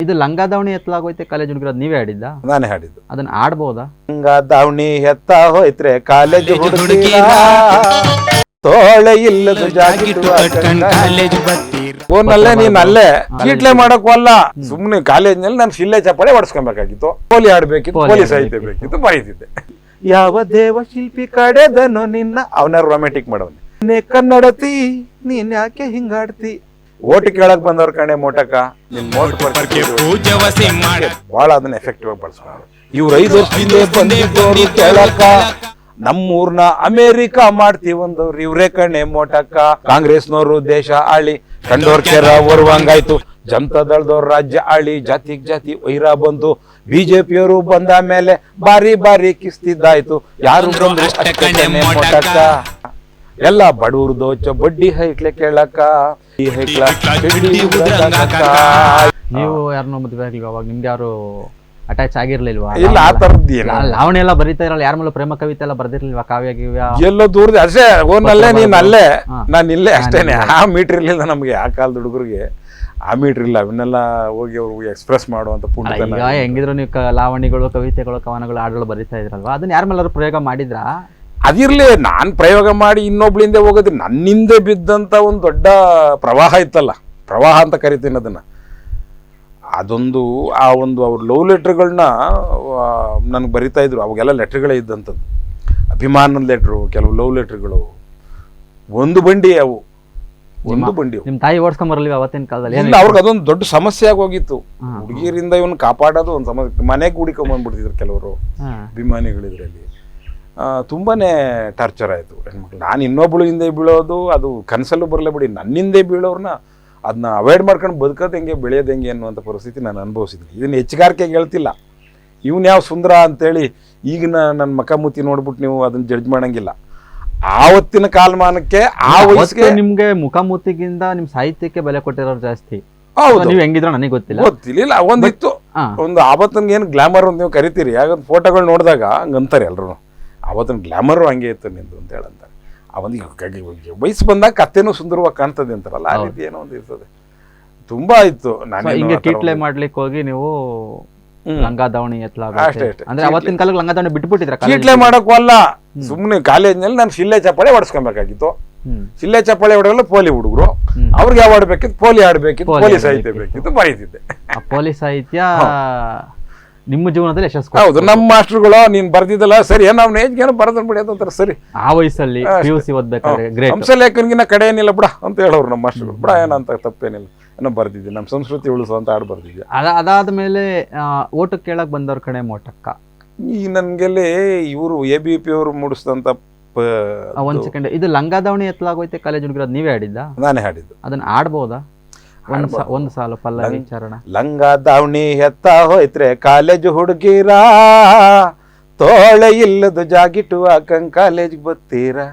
ಇದು ಲಂಗ ದಾವಣಿ ಎತ್ತಲಾಗೋಯ್ತೆ ಕಾಲೇಜ್ ಹುಡುಗರು ನೀವೇ ಹಾಡಿದ್ದ? ನಾನೇ ಹಾಡಿದ್ದು. ಅದನ್ನ ಆಡ್ಬೋದಾ? ಲಂಗ ದಾವಣಿ ಎತ್ತ ಹೋಯ್ತ್ರೆ ಕಾಲೇಜ್ ಹುಡುಗಿರ ತೋಳೆ ಇಲ್ಲದ ಫೋನಲ್ಲೇ ನೀನ್ ಅಲ್ಲೇ ಕೀಟ್ಲೆ ಮಾಡಕ್ವಲ್ಲ, ಸುಮ್ನೆ ಕಾಲೇಜ್ನಲ್ಲಿ ನಾನು ಶಿಲ್ಲೆ ಚಪ್ಪಾಳೆ ಹೊಡ್ಸ್ಕೊಬೇಕಾಗಿತ್ತು, ಪೋಲಿ ಆಡ್ಬೇಕಿತ್ತು, ಪೋಲಿ ಸಾಹಿತ್ಯ ಬೇಕಿತ್ತು, ಬರೀತಿದ್ದೆ. ಯಾವ ದೇವ ಶಿಲ್ಪಿ ಕಡೆದನೋ ನಿನ್ನ, ಅವನ ರೊಮ್ಯಾಂಟಿಕ್ ಮಾಡವನೆ ಕನ್ನಡತಿ ನೀನ್ ಯಾಕೆ ಹಿಂಗಾಡ್ತಿ, ಓಟ್ ಕೇಳಕ್ ಬಂದವ್ರ ಕಣೆ ಮೋಟಕ ನಿನ್ ಮೋಟ್ ಬಹಳ ಅದನ್ನ ಎಫೆಕ್ಟಿವ್ ಆಗಿ ಬಳಸ್ಕೊಂಡು. ಇವ್ರ 5 ವರ್ಷದಿಂದ ಬಂದಿದ್ದವ್ರು ಕೇಳಕ್ಕ, ನಮ್ಮೂರ್ನ ಅಮೇರಿಕಾ ಮಾಡ್ತೀವಂದವ್ರು ಇವ್ರೇ ಕಣೆ ಮೋಟಕ್ಕ. ಕಾಂಗ್ರೆಸ್ನವರು ದೇಶ ಆಳಿ ಕಂಡೋರ್ ಕೆರ ಹೊರುವಂಗಾಯ್ತು, ಜನತಾದಳದವ್ರ ರಾಜ್ಯ ಆಳಿ ಜಾತಿಗ್ ಜಾತಿ ವೈರ ಬಂತು, ಬಿಜೆಪಿಯವರು ಬಂದ ಮೇಲೆ ಬಾರಿ ಬಾರಿ ಕಿಸ್ತಿದ್ದಾಯ್ತು, ಯಾರು ಬಂದ್ರು ಅಷ್ಟೇ ಮೋಟಕ್ಕ. ಎಲ್ಲ ಬಡವ್ರ ದೋಚ ಬಡ್ಡಿ ಹೈಕ್ಲೆ ಕೇಳಕ್ಕ, ನೀವು ಯಾರನ್ನೋ ಮದುವೆ ಆಗಿಲ್ವ? ಅವಾಗ ನಿಮ್ಗೆ ಯಾರು ಅಟ್ಯಾಚ್ ಆಗಿರ್ಲಿಲ್ವಾ? ಇಲ್ಲ, ಆ ತರದ್ದು ಲಾವಣಿ ಎಲ್ಲ ಬರೀತಾ ಇರಲ್ಲ, ಯಾರ ಮೇಲೆ ಪ್ರೇಮ ಕವಿತೆ ಎಲ್ಲ ಬರ್ದಿರ್ಲಿಲ್ವಾ? ಕಾವ್ಯ ಗಿವ್ಯ ಎಲ್ಲೋ ದೂರದ ಅಷ್ಟೇ, ಓನಲ್ಲೇ ನೀನ್ ಅಲ್ಲೇ ನಾನು ಇಲ್ಲೇ ಅಷ್ಟೇನೆ. ಆ ಮೀಟರ್ ಇರ್ಲಿಲ್ಲ ನಮ್ಗೆ, ಆ ಕಾಲದ ಹುಡುಗರಿಗೆ ಆ ಮೀಟರ್ ಇಲ್ಲ, ಅವನ್ನೆಲ್ಲ ಹೋಗಿ ಅವ್ರಿಗೆ ಎಕ್ಸ್ಪ್ರೆಸ್ ಮಾಡುವಂತ ಪುಣ್ಯ. ಈಗ ಹೆಂಗಿದ್ರು ನೀವು ಲಾವಣಿಗಳು, ಕವಿತೆಗಳು, ಕವನಗಳು, ಹಾಡುಗಳು ಬರೀತಾ ಇದ್ರಲ್ವಾ, ಅದನ್ನ ಯಾರ ಮೇಲಾದ್ರು ಪ್ರಯೋಗ ಮಾಡಿದ್ರಾ? ಅದಿರ್ಲಿ, ನಾನ್ ಪ್ರಯೋಗ ಮಾಡಿ ಇನ್ನೊಬ್ಳಿಂದ ಹೋಗೋದ್ರಿ, ನನ್ನಿಂದೆ ಬಿದ್ದಂತ ಒಂದು ದೊಡ್ಡ ಪ್ರವಾಹ ಇತ್ತಲ್ಲ, ಪ್ರವಾಹ ಅಂತ ಕರಿತೀನಿ ಅದನ್ನ. ಅದೊಂದು ಆ ಒಂದು ಅವ್ರ ಲವ್ ಲೆಟ್ರ್ಗಳನ್ನ ನನಗೆ ಬರಿತಾ ಇದ್ರು. ಅವಾಗೆಲ್ಲ ಲೆಟ್ರ್ಗಳೇ ಇದ್ದಂಥದ್ದು, ಅಭಿಮಾನದ ಲೆಟ್ರು, ಕೆಲವು ಲವ್ ಲೆಟ್ರ್ಗಳು, ಒಂದು ಬಂಡಿ ಅವು, ಒಂದು ಬಂಡಿ. ನಿಮ್ ತಾಯಿ ಓಡಿಸ್ಕೊಂಬರ್ಲಿ ಅವತ್ತಿನ ಕಾಲದಲ್ಲಿ? ಇಲ್ಲ, ಅವ್ರಿಗೆ ಅದೊಂದು ದೊಡ್ಡ ಸಮಸ್ಯೆ ಆಗೋಗಿತ್ತು. ಹುಡುಗಿಯರಿಂದ ಇವನ್ ಕಾಪಾಡೋದು ಒಂದು ಸಮಸ್ಯೆ. ಮನೆಗೆ ಹುಡಿಕೊಂಬಂದ್ಬಿಡ್ತಿದ್ರು ಕೆಲವರು ಅಭಿಮಾನಿಗಳಿದ್ರಲ್ಲಿ. ತುಂಬಾನೇ ಟಾರ್ಚರ್ ಆಯಿತು ಹೆಣ್ಮಕ್ಳು. ನಾನು ಇನ್ನೊಬ್ಳು ಹಿಂದೆ ಬೀಳೋದು ಅದು ಕನಸಲ್ಲೂ ಬರಲೇ ಬಿಡಿ, ನನ್ನಿಂದೆ ಬೀಳೋರ್ನ ಅದನ್ನ ಅವಾಯ್ಡ್ ಮಾಡ್ಕೊಂಡು ಬದುಕೋದು ಹೆಂಗೆ, ಬೆಳೆಯೋದು ಹೆಂಗೆ ಅನ್ನುವಂಥ ಪರಿಸ್ಥಿತಿ ನಾನು ಅನುಭವಿಸಿದ್ದೀನಿ. ಇದನ್ನು ಹೆಚ್ಚುಗಾರಿಕೆಗೆ ಹೇಳ್ತಿಲ್ಲ, ಇವನು ಯಾವ ಸುಂದರ ಅಂತೇಳಿ ಈಗಿನ ನನ್ನ ಮಖಮೂತಿ ನೋಡ್ಬಿಟ್ಟು ನೀವು ಅದನ್ನ ಜಡ್ಜ್ ಮಾಡಂಗಿಲ್ಲ. ಆವತ್ತಿನ ಕಾಲಮಾನಕ್ಕೆ ಆ ವಯಸ್ಸಿಗೆ ನಿಮ್ಗೆ ಮುಖಮೂತಿಗಿಂತ ನಿಮ್ ಸಾಹಿತ್ಯಕ್ಕೆ ಬೆಲೆ ಕೊಟ್ಟಿರೋರು ಜಾಸ್ತಿ. ಹೌದು, ನೀವು ಹೆಂಗಿದ್ರು ನನಗೆ ಗೊತ್ತಿಲ್ಲ, ಗೊತ್ತಿಲ್ಲ. ಒಂದಿತ್ತು, ಒಂದು ಆವತ್ತಿನ ಏನು ಗ್ಲಾಮರ್ ಅಂತ ನೀವು ಕರಿತೀರಿ, ಯಾಕಂದ್ರೆ ಫೋಟೋಗಳು ನೋಡಿದಾಗ ಹಂಗಂತಾರೆ ಎಲ್ರು, ಆವತ್ತಿನ ಗ್ಲಾಮರು ಹಂಗೆ ಇತ್ತು ನಿಂದು ಅಂತ ಹೇಳಂತಾರೆ. ಆ ಒಂದು ವಯಸ್ಸು ಬಂದಾಗ ಕತ್ತೆನೂ ಸುಂದರವಾಗಿ ಕಾಣ್ತದೆ ಅಂತಾರಲ್ಲ, ಆ ರೀತಿ ಏನೋ ಒಂದು ಇರ್ತದೆ. ತುಂಬಾ ಇತ್ತು. ನಾನು ಹಿಂಗೆ ಕೀಟ್ಲೆ ಮಾಡ್ಲಿಕ್ಕೆ ಹೋಗಿ ನೀವು ಲಂಗ ದಾವಣಿ ಅಂದ್ರೆ ಅವತ್ತಿನ ಕಾಲಕ್ಕೆ ಲಂಗ ದಾವಣಿ ಬಿಟ್ಬಿಟ್ಟಿದ್ರ? ಕೀಟ್ಲೆ ಮಾಡಕ್ವಲ್ಲ, ಸುಮ್ನೆ ಕಾಲೇಜ್ನಲ್ಲಿ ನಾನು ಶಿಲ್ಲೆ ಚಪ್ಪಾಳೆ ಹೊಡ್ಸ್ಕೊಬೇಕಾಗಿತ್ತು, ಶಿಲ್ಲೆ ಚಪ್ಪಾಳೆ ಹೊಡೆಯಲ್ಲ ಪೋಲಿ ಹುಡುಗರು, ಅವ್ರಿಗೆ ಯಾವ ಆಡ್ಬೇಕಿತ್ತು, ಪೋಲಿ ಆಡ್ಬೇಕಿತ್ತು, ಪೋಲಿ ಸಾಹಿತ್ಯ ಬೇಕಿತ್ತು, ಬರೀತಿದ್ದೆ. ಆ ಪೋಲಿ ಸಾಹಿತ್ಯ ನಿಮ್ಮ ಜೀವನದಲ್ಲಿ ಯಶಸ್ಸು. ಹೌದು, ನಮ್ಮ ಮಾಸ್ಟರ್ಗಳು ನೀನ್ ಬರ್ದಿದ್ದಲ್ಲ ಸರಿ, ನಾವು ಏಜ್ಗೇನೋ ಬರದ್ ಬಿಡಿ ಅಂತಾರೆ. ಸರಿ, ಆ ವಯಸ್ಸಲ್ಲಿ PUC ಓದ್ಬೇಕಾದ್ರೆ ಹಂಸಲೇಖನ್ಗಿನ್ನ ಕಡೆ ಏನಿಲ್ಲ ಬಿಡ ಅಂತ ಹೇಳೋರು ನಮ್ಮ ಮಾಸ್ಟರ್ಗಳು. ಬಿಡ ಏನಂತ ತಪ್ಪೇನಿಲ್ಲ, ಏನೋ ಬರ್ದಿದ್ದೆ, ನಮ್ಮ ಸಂಸ್ಕೃತಿ ಉಳಿಸುವಂತ ಹಾಡು ಬರ್ದಿದ್ದೆ. ಅದಾದ್ಮೇಲೆ ಓಟು ಕೇಳಕ್ ಬಂದವ್ರ ಕಡೆ ಮೋಟಕ್ಕ ಈ ನನ್ಗೆಲ್ಲಿ ಇವರು ABP ಅವರು ಮೂಡಿಸಿದಂತ ಒಂದ್ ಸೆಕೆಂಡ್, ಇದು ಲಂಗ ದಾವಣಿ ಎತ್ತಲಾಗೋಯ್ತೆ ಕಾಲೇಜ್ ಹುಡುಗರು ನೀವೇ ಹಾಡಿದ್ದ? ನಾನೇ ಹಾಡಿದ್ದು. ಅದನ್ನ ಆಡ್ಬೋದಾ? ಒಂದು ಸಾಲು ಪಲ್ಲವಿ ಚರಣ. ಲಂಗ ದಾವಣಿ ಎತ್ತ ಹೋಯ್ತ್ರೆ ಕಾಲೇಜ್ ಹುಡುಗಿರ ತೋಳೆ ಇಲ್ಲದ ಜಾಗಿಟ್ಟು ಹಾಕಂಗ್ ಕಾಲೇಜ್ಗೆ ಬತ್ತೀರಾ,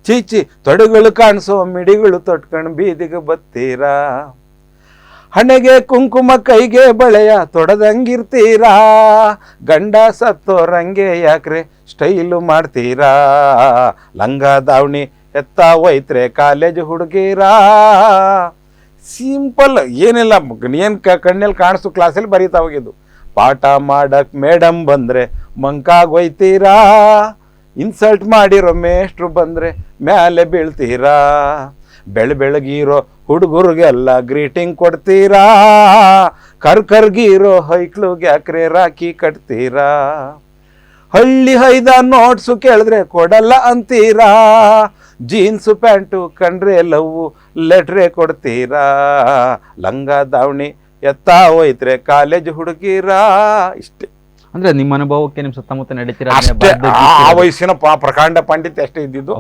ಚೀಚಿ ತೊಡೆಗಳು ಕಾಣಿಸೋ ಮಿಡಿಗಳು ತೊಟ್ಕೊಂಡ್ ಬೀದಿಗೆ ಬತ್ತೀರಾ, ಹಣೆಗೆ ಕುಂಕುಮ ಕೈಗೆ ಬಳೆಯ ತೊಡದಂಗಿರ್ತೀರಾ, ಗಂಡ ಸತ್ತೋರಂಗೆ ಯಾಕ್ರೆ ಸ್ಟೈಲು ಮಾಡ್ತೀರಾ, ಲಂಗ ದಾವಣಿ ಎತ್ತ ಹೋಯ್ತ್ರೆ ಕಾಲೇಜ್ ಹುಡುಗಿರ. ಸಿಂಪಲ್, ಏನಿಲ್ಲ, ಏನ್ ಕಣ್ಣಲ್ಲಿ ಕಾಣಿಸು ಕ್ಲಾಸಲ್ಲಿ ಬರೀತಾ ಹೋಗಿದ್ದು. ಪಾಠ ಮಾಡಕ್ ಮೇಡಮ್ ಬಂದ್ರೆ ಮಂಕಾಗೋಯ್ತೀರಾ, ಇನ್ಸಲ್ಟ್ ಮಾಡಿರೋ ಮೇಷ್ಟ್ರು ಬಂದ್ರೆ ಮ್ಯಾಲೆ ಬೀಳ್ತೀರಾ, ಬೆಳಗಿರೋ ಹುಡುಗರಿಗೆಲ್ಲ ಗ್ರೀಟಿಂಗ್ ಕೊಡ್ತೀರಾ, ಕರ್ಗೀರೋ ಹೈಕ್ಳುಗೆ ಯಾಕ್ರೆ ರಾಖಿ ಕಟ್ತೀರಾ, ಹಳ್ಳಿ ಹೈದ ನೋಟ್ಸು ಕೇಳಿದ್ರೆ ಕೊಡಲ್ಲ ಅಂತೀರಾ, ಜೀನ್ಸು ಪ್ಯಾಂಟು ಕಂಡ್ರೆ ಲವ್ ಲೆಟ್ರೆ ಕೊಡ್ತೀರಾ, ಲಂಗ ದಾವಣಿ ಎತ್ತಾ ಹೋಯ್ತ್ರೆ ಕಾಲೇಜ್ ಹುಡುಗಿರಾ. ಇಷ್ಟೇ. ಅಂದ್ರೆ ನಿಮ್ಮ ಅನುಭವಕ್ಕೆ ನಿಮ್ ಸುತ್ತಮುತ್ತ ನಡೀತಿರ ಆ ವಯಸ್ಸಿನ ಪ್ರಕಾಂಡ ಪಾಂಡಿತ್ಯ ಅಷ್ಟೇ ಇದ್ದಿದ್ದು.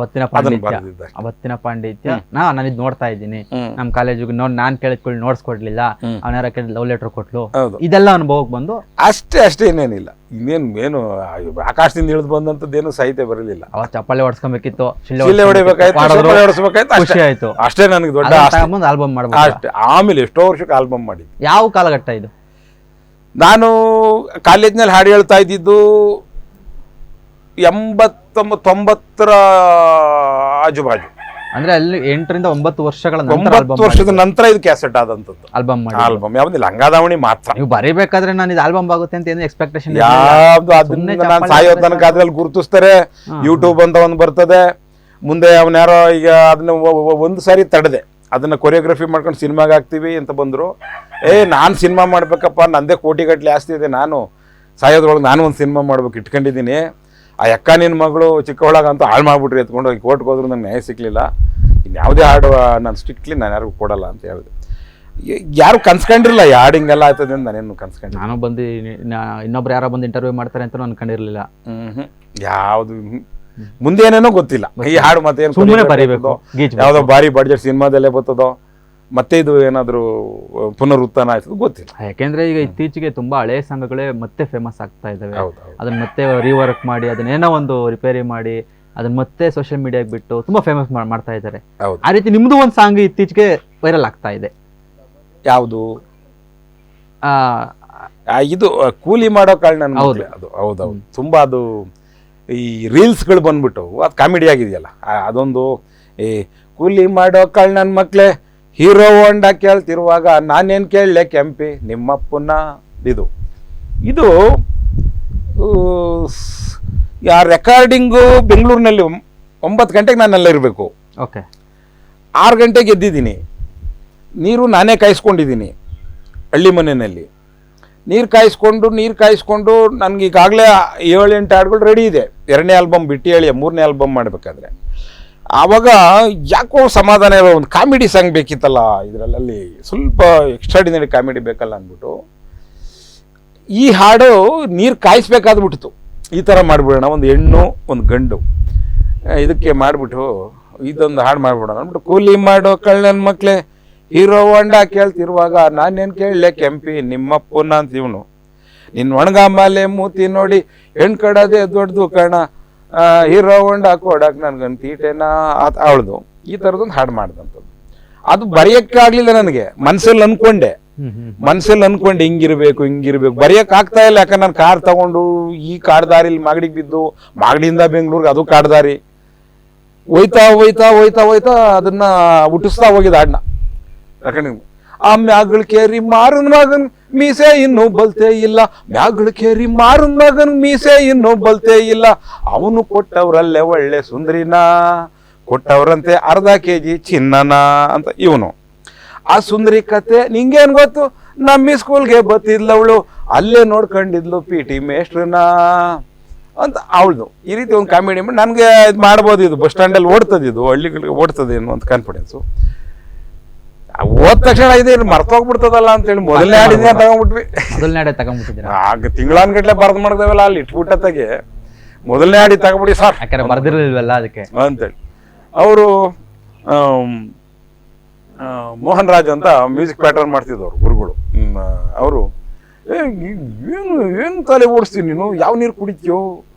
ಅವತ್ತಿನ ಪಾಂಡಿತ್ಯ ನಾನು ಇದು ನೋಡ್ತಾ ಇದ್ದೀನಿ. ನಮ್ ಕಾಲೇಜಿಗೆ ನಾನ್ ಕೇಳಿದ್ಕೊಳ್ಳಿ ನೋಟ್ಸ್ ಕೊಡ್ಲಿಲ್ಲ, ಅವನಾರ ಕೇಳಿದ್ ಲವ್ ಲೆಟರ್ ಕೊಟ್ಲು, ಇದೆಲ್ಲ ಅನುಭವಕ್ಕೆ ಬಂದು ಅಷ್ಟೇ ಇನ್ನೇನಿಲ್ಲ. ಇನ್ನೇನು ಆಕಾಶದಿಂದ ಇಳಿದು ಬಂದಂತದ್ದೇನು ಸಾಹಿತ್ಯ ಬರಲಿಲ್ಲ. ಅವತ್ತು ಚಪ್ಪಾಳೆ ಹೊಡ್ಸ್ಕೊಬೇಕಿತ್ತು, ಶಿಲ್ಲೆ ಹೊಡಿಬೇಕಾಯ್ತು, ಅಷ್ಟೇ ನನಗೆ ದೊಡ್ಡ ಆಲ್ಬಮ್ ಮಾಡ್ಬೇಕು ಅಷ್ಟೇ. ಆಮೇಲೆ ಎಷ್ಟೋ ವರ್ಷಕ್ಕೆ ಆಲ್ಬಮ್ ಮಾಡಿ. ಯಾವ ಕಾಲಘಟ್ಟ ಇದು? ನಾನು ಕಾಲೇಜ್ನಲ್ಲಿ ಹಾಡು ಹೇಳ್ತಾ ಇದ್ದಿದ್ದು 89-90 ಆಜುಬಾಜು. ಅಂದ್ರೆ ಅಲ್ಲಿ 8 ರಿಂದ 9 ವರ್ಷಗಳ ನಂತರ 9 ವರ್ಷದ ನಂತರ ಇದು ಕ್ಯಾಸೆಟ್ ಆದಂತದ್ದು ಆಲ್ಬಮ್ ಮಾಡಿ. ಆಲ್ಬಮ್ ಯಾವ್ದಿಲ್ಲ, ಲಂಗಾದಾವಣಿ ಮಾತ್ರ. ನೀವು ಬರೀಬೇಕಾದ್ರೆ ನಾನು ಇದು ಆಲ್ಬಮ್ ಆಗುತ್ತೆ ಅಂತ ಏನು ಎಕ್ಸ್ಪೆಕ್ಟೇಷನ್ ಯಾವ್ದು ಅದನ್ನ ನಾನು ಸಾಯೋ ತನಕ ಅದ್ರಲ್ಲಿ ಗುರುತಿಸ್ತಾರೆ. ಯೂಟ್ಯೂಬ್ ಅಂತ ಒಂದು ಬರ್ತದೆ. ಮುಂದೆ ಅವನ ಯಾರೋ ಈಗ ಅದನ್ನ ಒಂದು ಸಾರಿ ತಡೆದೆ, ಅದನ್ನ ಕೊರಿಯೋಗ್ರಫಿ ಮಾಡ್ಕೊಂಡು ಸಿನಿಮಾಗೆ ಹಾಕ್ತೀವಿ ಅಂತ ಬಂದ್ರು. ನಾನು ಸಿನಿಮಾ ಮಾಡ್ಬೇಕಪ್ಪ, ನಂದೇ ಕೋಟಿಗಟ್ಟಲೆ ಆಸ್ತಿ ಇದೆ, ನಾನು ಸಾಯೋದ್ರೊಳಗೆ ನಾನು ಒಂದು ಸಿನಿಮಾ ಮಾಡ್ಬೇಕು ಇಟ್ಕೊಂಡಿದ್ದೀನಿ. ಆ ಅಕ್ಕ ನಿನ್ನ ಮಗಳು ಚಿಕ್ಕವಳಾಗಂತೂ ಹಾಳು ಮಾಡ್ಬಿಟ್ರಿ, ಎತ್ಕೊಂಡು ಹೋಗಿ ಕೋರ್ಟ್ಗೆ ಹೋದ್ರು ನಂಗೆ ನ್ಯಾಯ ಸಿಕ್ಲಿಲ್ಲ. ಇನ್ಯಾವುದೇ ಹಾಡು ನಾನು ಸ್ಟ್ರಿಕ್ಟ್ಲಿ ನಾನು ಯಾರಿಗೂ ಕೊಡಲ್ಲ ಅಂತ ಹೇಳಿದೆ. ಯಾರು ಕನ್ಸ್ಕೊಂಡಿರಲಿಲ್ಲ ಈ ಹಾಡು ಹಿಂಗೆಲ್ಲ ಆಯ್ತದೆ ಅಂತ ನಾನೇನು ಕನ್ಸ್ಕೊಂಡು. ನಾನು ಬಂದು ಇನ್ನೊಬ್ರು ಯಾರೋ ಬಂದು ಇಂಟರ್ವ್ಯೂ ಮಾಡ್ತಾರೆ ಅಂತ ಅನ್ಕೊಂಡಿರ್ಲಿಲ್ಲ. ಯಾವುದು ಮುಂದೆ ಏನೇನೋ ಗೊತ್ತಿಲ್ಲ. ಈ ಹಾಡು ಮತ್ತೆ ಸುಮ್ಮನೆ ಬರೀಬೇಕು, ಯಾವುದೋ ಭಾರಿ ಬಡ್ಜೆಟ್ ಸಿನಿಮಾದಲ್ಲೇ ಬರ್ತದೋ ಮತ್ತೆ ಇದು ಏನಾದ್ರು ಪುನರುತ್ಥಾನ ಆಯ್ತದ ಗೊತ್ತಿಲ್ಲ. ಯಾಕೆಂದ್ರೆ ಈಗ ಇತ್ತೀಚೆಗೆ ತುಂಬಾ ಹಳೆ ಸಂಘಗಳೇ ಮತ್ತೆ ಫೇಮಸ್ ಆಗ್ತಾ ಇದಾವೆ. ಅದನ್ನ ಮತ್ತೆ ರಿವರ್ಕ್ ಮಾಡಿ ಅದನ್ನೇನೋ ಒಂದು ರಿಪೇರಿ ಮಾಡಿ ಅದನ್ನ ಮತ್ತೆ ಸೋಷಿಯಲ್ ಮೀಡಿಯಾಗೆ ಬಿಟ್ಟು ತುಂಬಾ ಫೇಮಸ್ ಮಾಡ್ತಾ ಇದ್ದಾರೆ. ಆ ರೀತಿ ನಿಮ್ದು ಒಂದು ಸಾಂಗ್ ಇತ್ತೀಚೆಗೆ ವೈರಲ್ ಆಗ್ತಾ ಇದೆ. ಯಾವುದು? ಇದು ಕೂಲಿ ಮಾಡೋ ಕಾರಣ. ಅದು ಹೌದೌದು, ತುಂಬಾ ಅದು ಈ ರೀಲ್ಸ್ಗಳು ಬಂದ್ಬಿಟ್ಟು ಅದು ಕಾಮಿಡಿ ಆಗಿದೆಯಲ್ಲ ಅದೊಂದು. ಈ ಕೂಲಿ ಮಾಡೋ ಕಾಳ್ ನನ್ನ ಮಕ್ಳೇ ಹೀರೋ ಹೋಂಡಾ ಕೇಳ್ತಿರುವಾಗ ನಾನೇನು ಕೇಳಲೆ ಕೆಂಪಿ ನಿಮ್ಮಪ್ಪನ. ಇದು ಇದು ಯಾ ರೆಕಾರ್ಡಿಂಗು ಬೆಂಗಳೂರಿನಲ್ಲಿ 9 ಗಂಟೆಗೆ ನಾನು ಅಲ್ಲೇ ಇರಬೇಕು. ಓಕೆ, 6 ಗಂಟೆಗೆ ಎದ್ದಿದ್ದೀನಿ. ನೀರು ನಾನೇ ಕಾಯಿಸ್ಕೊಂಡಿದ್ದೀನಿ ಹಳ್ಳಿ ಮನೆಯಲ್ಲಿ. ನೀರು ಕಾಯಿಸ್ಕೊಂಡು ನನಗೆ ಈಗಾಗಲೇ 7-8 ಹಾಡುಗಳು ರೆಡಿ ಇದೆ. 2ನೇ ಆಲ್ಬಮ್ ಬಿಟ್ಟು ಹೇಳಿ 3ನೇ ಆಲ್ಬಮ್ ಮಾಡಬೇಕಾದ್ರೆ ಆವಾಗ ಯಾಕೋ ಸಮಾಧಾನ ಇರೋ ಒಂದು ಕಾಮಿಡಿ ಸಾಂಗ್ ಬೇಕಿತ್ತಲ್ಲ ಇದರಲ್ಲಿ, ಸ್ವಲ್ಪ ಎಕ್ಸ್ಟ್ರಾಡಿನರಿ ಕಾಮಿಡಿ ಬೇಕಲ್ಲ ಅಂದ್ಬಿಟ್ಟು ಈ ಹಾಡು ನೀರು ಕಾಯಿಸ್ಬೇಕಾದ್ಬಿಟ್ಟಿತ್ತು. ಈ ಥರ ಮಾಡಿಬಿಡೋಣ, ಒಂದು ಹೆಣ್ಣು ಒಂದು ಗಂಡು ಇದಕ್ಕೆ ಮಾಡಿಬಿಟ್ಟು ಇದೊಂದು ಹಾಡು ಮಾಡಿಬಿಡೋಣ ಅಂದ್ಬಿಟ್ಟು ಕೂಲಿ ಮಾಡೋ ಕಳ್ಳನ ಮಕ್ಳೇ ಹೀರೋ ಹೋಂಡಾ ಕೇಳ್ತಿರುವಾಗ ನಾನೇನು ಕೇಳಲೆ ಕೆಂಪಿ ನಿಮ್ಮಪ್ಪನ ಅಂತ ಇವನು. ನಿನ್ನ ಒಣಗಾಮಲೆ ಮೂತಿ ನೋಡಿ ಹೆಣ್ಣು ಕಡೋದೇ ದೊಡ್ಡದು ಕಣ, ಹೀರೋ ಹೋಂಡಾ ಕೊಡಕ್ಕೆ ನನ್ಗನ್ ತೀಟೆನಾ ಅವಳ್ದು. ಈ ಥರದೊಂದು ಹಾಡು ಮಾಡ್ದಂಥದ್ದು. ಅದು ಬರೆಯೋಕ್ಕಾಗಲಿಲ್ಲ ನನಗೆ, ಮನಸ್ಸಲ್ಲಿ ಅನ್ಕೊಂಡೆ ಹಿಂಗಿರ್ಬೇಕು ಬರೆಯೋಕೆ ಆಗ್ತಾ ಇಲ್ಲ. ಯಾಕಂದ್ರೆ ನಾನು ಕಾರ್ ತಗೊಂಡು ಈ ಕಾಡ್ದಾರಿಲಿ ಮಾಗಡಿಗೆ ಬಿದ್ದು, ಮಾಗಡಿಯಿಂದ ಬೆಂಗಳೂರಿಗೆ ಅದು ಕಾಡ್ದಾರಿ ಹೋಯ್ತಾ ಅದನ್ನ ಹುಟ್ಟಿಸ್ತಾ ಹೋಗಿದ್ದ ಹಾಡನ್ನ. ಯಾಕಂದ್ರೆ ಆ ಮ್ಯಾಗಳ ಕೇರಿ ಮಾರನ್ ಮಗನ್ ಮೀಸೆ ಇನ್ನೂ ಬಲ್ತೇ ಇಲ್ಲ, ಮ್ಯಾಗಳ ಕೇರಿ ಮಾರನ್ ಮಗನ್ ಮೀಸೆ ಇನ್ನೂ ಬಲ್ತೇ ಇಲ್ಲ, ಅವನು ಕೊಟ್ಟವ್ರಲ್ಲೇ ಒಳ್ಳೆ ಸುಂದ್ರಿನ, ಕೊಟ್ಟವ್ರಂತೆ ಅರ್ಧ kg ಚಿನ್ನನ ಅಂತ ಇವನು. ಆ ಸುಂದರಿ ಕತೆ ನಿಂಗೇನ್ ಗೊತ್ತು, ನಮ್ಮ ಸ್ಕೂಲ್ಗೆ ಬತ್ತಿದ್ಲವಳು, ಅಲ್ಲೇ ನೋಡ್ಕೊಂಡಿದ್ಲು PT ಮೇಸ್ಟ್ರನ ಅಂತ ಅವಳ್ದು. ಈ ರೀತಿ ಒಂದು ಕಾಮಿಡಿ ಮಾಡಿ ನನಗೆ ಇದು ಮಾಡ್ಬೋದು. ಇದು ಬಸ್ ಸ್ಟ್ಯಾಂಡಲ್ಲಿ ಓಡ್ತದೆ, ಇದು ಹಳ್ಳಿಗಳಿಗೆ ಓಡ್ತದೆ ಅನ್ನೋ ಒಂದು ಕಾನ್ಫಿಡೆನ್ಸು. ಹೋದ ತಕ್ಷಣ ಇದೇನು ಮರ್ತೋಗ್ಬಿಡ್ತದಲ್ಲ ಅಂತೇಳಿ ಮೊದಲನೇ ಹಾಡಿನ ತಗೊಂಡ್ಬಿಟ್ವಿ. ಆಗ ತಿಂಗಳಾನ್ಗಟ್ಲೆ ಬರ್ದ್ ಮಾಡ್ದೇವಲ್ಲ, ಅಲ್ಲಿ ಇಟ್ಬಿಟ್ಟತ್ತಾಗೆ ಮೊದಲನೇ ಹಾಡಿ ತಗೊಂಡ್ಬಿಡಿ ಸರ್, ಬರ್ದಿರ್ಲಿಲ್ವಲ್ಲ ಅದಕ್ಕೆ ಅಂತೇಳಿ. ಅವರು ಮೋಹನ್ ರಾಜ್ ಅಂತ ಮ್ಯೂಸಿಕ್ ಪ್ಯಾಟರ್ನ್ ಮಾಡ್ತಿದ್ದವ್ರು ಗುರುಗಳು. ಅವರು ಏನು ತಲೆ ಓಡಿಸ್ತೀವಿ ನೀನು, ಯಾವ ನೀರು ಕುಡಿತೀಯೋ,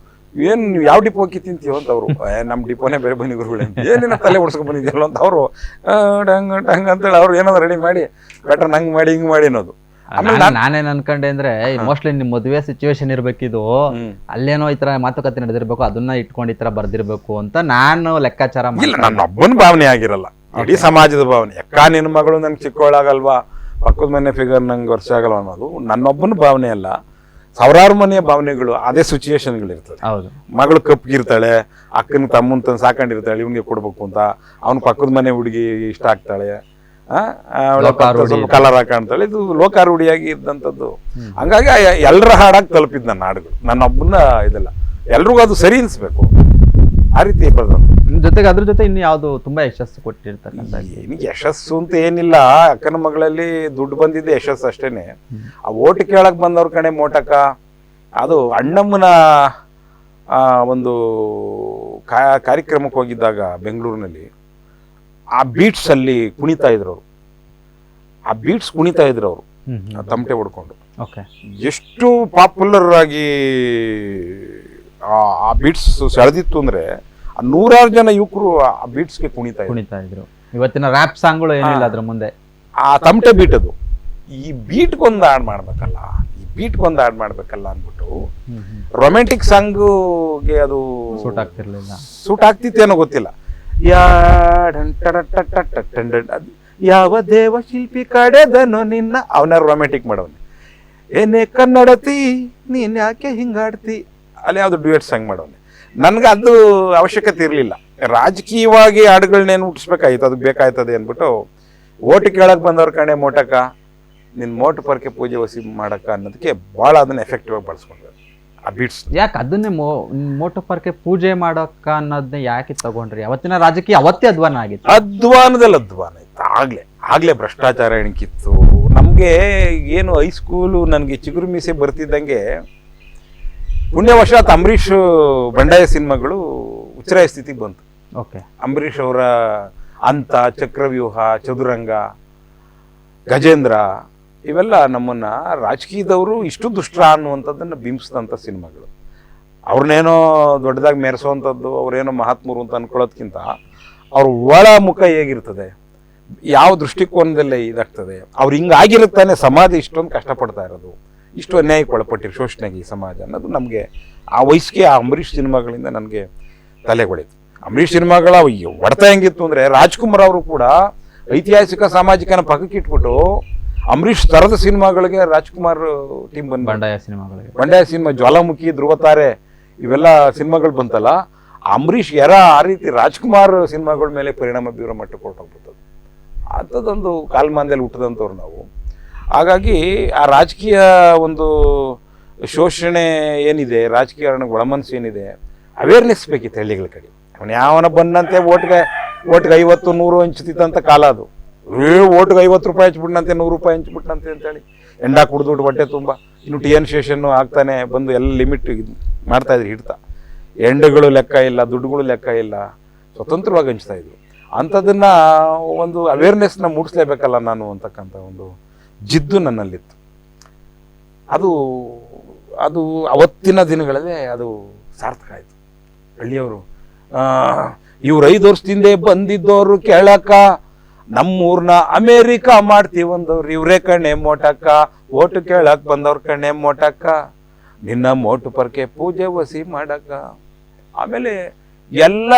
ಏನು ನೀವು ಯಾವ ಡಿಪೋ ಅಕ್ಕಿ ತಿಂತೀಯೋ ಅಂತ ಅವರು. ನಮ್ಮ ಡಿಪೋನೇ ಬೇರೆ ಬನ್ನಿ ಗುರುಗಳೇ, ಏನೇನ ತಲೆ ಓಡಿಸ್ಕೊಂಡು ಬಂದಿದ್ಯಲ್ಲ ಅಂತ ಅವರು ಡಂಗ್ ಅಂತೇಳಿ ಅವ್ರು ಏನಾದ್ರು ರೆಡಿ ಮಾಡಿ ಪ್ಯಾಟರ್ನ್ ಹಂಗೆ ಮಾಡಿ ಹಿಂಗೆ ಮಾಡಿ ಅನ್ನೋದು. ನಾನೇನ್ ಅನ್ಕೊಂಡೆ ಅಂದ್ರೆ ಮೋಸ್ಟ್ಲಿ ನಿಮ್ ಮದುವೆ ಸಿಚುವೇಶನ್ ಇರ್ಬೇಕಿದು, ಅಲ್ಲೇನೋ ಈ ತರ ಮಾತುಕತೆ ನಡೆದಿರ್ಬೇಕು, ಅದನ್ನ ಇಟ್ಕೊಂಡು ಈ ತರ ಬರ್ದಿರ್ಬೇಕು ಅಂತ ನಾನು ಲೆಕ್ಕಾಚಾರ ಇಲ್ಲ. ನನ್ನ ಒಬ್ಬನ ಭಾವನೆ ಆಗಿರಲ್ಲ, ಇಡೀ ಸಮಾಜದ ಭಾವನೆ. ಅಕ್ಕ ನಿನ್ನ ಮಗಳು ನಂಗೆ ಚಿಕ್ಕವಳಾಗಲ್ವಾ, ಪಕ್ಕದ ಮನೆ ಫಿಗರ್ ನಂಗೆ ವರ್ಷ ಆಗಲ್ವ ಅನ್ನೋದು ನನ್ನೊಬ್ಬನ ಭಾವನೆ ಅಲ್ಲ. ಸಾವಿರಾರು ಮನೆಯ ಭಾವನೆಗಳು, ಅದೇ ಸಿಚುಯೇಷನ್ಗಳಿರ್ತದೆ. ಮಗಳು ಕಪ್ಗಿರ್ತಾಳೆ, ಅಕ್ಕನ ತಮ್ಮನ ಸಾಕೊಂಡಿರ್ತಾಳೆ, ಇವನಿಗೆ ಕೊಡ್ಬೇಕು ಅಂತ. ಅವ್ನ ಪಕ್ಕದ ಮನೆ ಹುಡುಗಿ ಇಷ್ಟ ಆಗ್ತಾಳೆ, ಸ್ವಲ್ಪ ಕಲರ್ ಹಾಕಾಣ್ತಾಳೆ. ಇದು ಲೋಕಾರೂಢಿಯಾಗಿ ಇದ್ದಂಥದ್ದು. ಹಂಗಾಗಿ ಎಲ್ಲರ ಹಾಡಾಗಿ ತಲುಪಿದ್ ನನ್ನ ಹಾಡುಗಳು, ನನ್ನೊಬ್ಬನ ಇದೆಲ್ಲ ಎಲ್ರಿಗೂ ಅದು ಸರಿ ಅನ್ಸ್ಬೇಕು, ಆ ರೀತಿ ಬರ್ದಂತ. ಜೊತೆಗೆ ಅದ್ರ ಜೊತೆ ಇನ್ನು ಯಾವ್ದು ತುಂಬಾ ಯಶಸ್ಸು ಕೊಟ್ಟಿರ್ತಕ್ಕಂಥ? ಯಶಸ್ಸು ಅಂತ ಏನಿಲ್ಲ, ಅಕ್ಕನ ಮಗಳಲ್ಲಿ ದುಡ್ಡು ಬಂದಿದ್ದೆ ಯಶಸ್ಸು ಅಷ್ಟೇನೆ. ಆ ಓಟ್ ಕೇಳಕ್ ಬಂದವ್ರ ಕಣೆ ಮೋಟಕ, ಅದು ಅಣ್ಣಮ್ಮನ ಒಂದು ಕಾರ್ಯಕ್ರಮಕ್ಕೆ ಹೋಗಿದ್ದಾಗ ಬೆಂಗಳೂರಿನಲ್ಲಿ ಆ ಬೀಟ್ಸ್ ಅಲ್ಲಿ ಕುಣಿತಾ ಇದ್ರು ಅವರು. ಆ ಬೀಟ್ಸ್ ಕುಣಿತಾ ಇದ್ರು ಅವರು ತಮಟೆ ಹೊಡ್ಕೊಂಡು. ಎಷ್ಟು ಪಾಪ್ಯುಲರ್ ಆಗಿ ಆ ಬೀಟ್ಸ್ ಸೆಳೆದಿತ್ತು ಅಂದ್ರೆ 100 ಜನ ಯುವಕರು ಆ ಬೀಟ್ಸ್ಗೆ ಕುಣಿತಾ ಇದ್ರು. ಇವತ್ತಿನ ರ್ಯಾಪ್ ಸಾಂಗ್ಗಳು ಏನಿಲ್ಲ ಅದ್ರ ಮುಂದೆ. ಆ ತಮಟೆ ಬೀಟ್ ಅದು. ಈ ಬೀಟ್ಗೊಂದು ಹಾಡ್ ಮಾಡ್ಬೇಕಲ್ಲ, ಅಂದ್ಬಿಟ್ಟು ರೊಮ್ಯಾಂಟಿಕ್ ಸಾಂಗ್ಗೆ ಅದು ಸೂಟ್ ಆಗ್ತಿರ್ಲಿಲ್ಲ. ಸೂಟ್ ಆಗ್ತಿತ್ತೇನೋ ಗೊತ್ತಿಲ್ಲ. ಯಾವ ದೇವ ಶಿಲ್ಪಿ ಕಡೆದನೋ ನಿನ್ನ, ಅವನ ರೊಮ್ಯಾಂಟಿಕ್ ಮಾಡವನೆ. ಏನೇ ಕನ್ನಡತಿ ನೀನ್ ಯಾಕೆ ಹಿಂಗಾಡ್ತಿ, ಅಲ್ಲಿ ಯಾವ್ದು ಡ್ಯೂಯೆಟ್ ಸಾಂಗ್ ಮಾಡವನೆ. ನನ್ಗೆ ಅದು ಅವಶ್ಯಕತೆ ಇರಲಿಲ್ಲ. ರಾಜಕೀಯವಾಗಿ ಹಾಡುಗಳನ್ನೇನು ಹುಟ್ಟಿಸ್ಬೇಕಾಯ್ತು, ಅದಕ್ಕೆ ಬೇಕಾಯ್ತದೆ ಅಂದ್ಬಿಟ್ಟು ಓಟ್ ಕೇಳಕ್ ಬಂದವ್ರ ಕಣೆ ಮೋಟಕ ನಿನ್ ಮೋಟು ಪರ್ಕೆ ಪೂಜೆ ವಸಿ ಮಾಡಕ್ಕ ಅನ್ನೋದಕ್ಕೆ ಭಾಳ ಅದನ್ನ ಎಫೆಕ್ಟಿವ್ ಆಗಿ ಬಳಸ್ಕೊಂಡ್ರು ಆ ಬೀಟ್ಸ್. ಯಾಕೆ ಅದನ್ನೇ ಮೋಟು ಪರ್ಕೆ ಪೂಜೆ ಮಾಡಕ್ಕ ಅನ್ನೋದನ್ನ ಯಾಕೆ ತಗೊಂಡ್ರಿ? ಅವತ್ತಿನ ರಾಜಕೀಯ ಅವತ್ತೇ ಅಧ್ವಾನ ಆಗಿತ್ತು. ಅಧ್ವಾನದಲ್ಲಿ ಅಧ್ವಾನ ಇತ್ತು. ಆಗ್ಲೇ ಭ್ರಷ್ಟಾಚಾರ ಎಣಕಿತ್ತು. ನಮ್ಗೆ ಏನು ಹೈಸ್ಕೂಲು ನನಗೆ ಚಿಗುರು ಮೀಸೆ ಬರ್ತಿದ್ದಂಗೆ ಪುಣ್ಯವಶಾತ್ ಅಂಬರೀಷ್ ಬಂಡಾಯ ಸಿನಿಮಾಗಳು ಉಚ್ಚರಾಯ ಸ್ಥಿತಿಗೆ ಬಂತು. ಓಕೆ. ಅಂಬರೀಷ್ ಅವರ ಅಂತ, ಚಕ್ರವ್ಯೂಹ, ಚದುರಂಗ, ಗಜೇಂದ್ರ ಇವೆಲ್ಲ ನಮ್ಮನ್ನ ರಾಜಕೀಯದವರು ಇಷ್ಟು ದುಷ್ಟ ಅನ್ನುವಂಥದ್ದನ್ನು ಬಿಂಬಿಸಿದಂಥ ಸಿನಿಮಾಗಳು. ಅವ್ರನ್ನೇನೋ ದೊಡ್ಡದಾಗಿ ಮೆರೆಸೋವಂಥದ್ದು, ಅವ್ರೇನೋ ಮಹಾತ್ಮರು ಅಂತ ಅನ್ಕೊಳ್ಳೋದ್ಕಿಂತ ಅವ್ರ ಒಳ ಮುಖ ಹೇಗಿರ್ತದೆ, ಯಾವ ದೃಷ್ಟಿಕೋನದಲ್ಲೇ ಇದಾಗ್ತದೆ, ಅವ್ರು ಹಿಂಗಾಗಿರುತ್ತಾನೆ ಸಮಾಜ ಇಷ್ಟೊಂದು ಕಷ್ಟಪಡ್ತಾ ಇರೋದು, ಇಷ್ಟು ಅನ್ಯಾಯಕ್ಕೆ ಒಳಪಟ್ಟಿರೋ ಶೋಷಣೆಗೆ ಈ ಸಮಾಜ ಅನ್ನೋದು ನಮಗೆ ಆ ವಯಸ್ಸಿಗೆ ಆ ಅಂಬರೀಷ್ ಸಿನಿಮಾಗಳಿಂದ ನನಗೆ ತಲೆಗೊಳಿತು. ಅಂಬರೀಷ್ ಸಿನಿಮಾಗಳ ಹೊಡೆತ ಹೆಂಗಿತ್ತು ಅಂದರೆ, ರಾಜ್ಕುಮಾರ್ ಅವರು ಕೂಡ ಐತಿಹಾಸಿಕ ಸಾಮಾಜಿಕನ ಪಕ್ಕಕ್ಕೆ ಇಟ್ಬಿಟ್ಟು ಅಂಬರೀಷ್ ತರದ ಸಿನಿಮಾಗಳಿಗೆ ರಾಜ್ಕುಮಾರ್ ಟೀಮ್ ಬಂದು ಬಂಡಾಯ ಸಿನಿಮಾ, ಜ್ವಾಲಾಮುಖಿ, ಧ್ರುವತಾರೆ ಇವೆಲ್ಲ ಸಿನಿಮಾಗಳು ಬಂತಲ್ಲ, ಅಂಬರೀಷ್ ಆ ರೀತಿ ರಾಜ್ಕುಮಾರ್ ಸಿನಿಮಾಗಳ ಮೇಲೆ ಪರಿಣಾಮ ಬೀರೋ ಮಟ್ಟಕ್ಕೆ ಹೊರಟೋಗ್ಬಿಟ್ಟದು. ಅಂಥದ್ದೊಂದು ಕಾಲಮಾನದಲ್ಲಿ ಹುಟ್ಟಿದಂಥವ್ರು ನಾವು. ಹಾಗಾಗಿ ಆ ರಾಜಕೀಯ ಒಂದು ಶೋಷಣೆ ಏನಿದೆ, ರಾಜಕೀಯ ಒಳಮನಸ್ಸು ಏನಿದೆ, ಅವೇರ್ನೆಸ್ ಬೇಕಿತ್ತು ಹಳ್ಳಿಗಳ ಕಡೆ. ಅವನು ಯಾವನ ಬಂದಂತೆ ಓಟ್ಗೆ 50 100 ಹಂಚ್ತಿತ್ತಂತ ಕಾಲ ಅದು. ಓಟ್ಗೆ 50 ರೂಪಾಯಿ ಹಂಚ್ಬಿಟ್ನಂತೆ, 100 ರೂಪಾಯಿ ಹಂಚ್ಬಿಟ್ನಂತೆ ಅಂತೇಳಿ ಎಂಡ ಕುಡಿದ್ಬಿಟ್ಟು ಹೊಟ್ಟೆ ತುಂಬ ಇನ್ನು TN ಶೇಷನ್ನು ಆಗ್ತಾನೆ ಬಂದು ಎಲ್ಲ ಲಿಮಿಟ್ ಮಾಡ್ತಾ ಇದ್ರು, ಹಿಡ್ತಾ ಎಂಡುಗಳು ಲೆಕ್ಕ ಇಲ್ಲ, ದುಡ್ಡುಗಳು ಲೆಕ್ಕ ಇಲ್ಲ, ಸ್ವತಂತ್ರವಾಗಿ ಹಂಚ್ತಾ ಇದ್ರು. ಅಂಥದ್ದನ್ನ ಒಂದು ಅವೇರ್ನೆಸ್ನ ಮೂಡಿಸ್ಲೇಬೇಕಲ್ಲ ನಾನು ಅಂತಕ್ಕಂಥ ಒಂದು ಜಿದ್ದು ನನ್ನಲ್ಲಿತ್ತು. ಅದು ಅದು ಅವತ್ತಿನ ದಿನಗಳಲ್ಲೇ ಅದು ಸಾರ್ಥಕ ಆಯಿತು. ಹಳ್ಳಿಯವರು ಇವ್ರು 5 ವರ್ಷದಿಂದ ಬಂದಿದ್ದವರು ಕೇಳಕ್ಕ, ನಮ್ಮೂರ್ನ ಅಮೇರಿಕಾ ಮಾಡ್ತೀವಂದವ್ರು ಇವ್ರೇ ಕಣ್ಣೆ ಮೋಟಕ್ಕ, ಓಟು ಕೇಳಕ್ ಬಂದವ್ರ ಕಣ್ಣೆ ಮೋಟಕ್ಕ, ನಿನ್ನ ಮೋಟು ಪರ್ಕೆ ಪೂಜೆ ವಸಿ ಮಾಡಕ್ಕ. ಆಮೇಲೆ ಎಲ್ಲ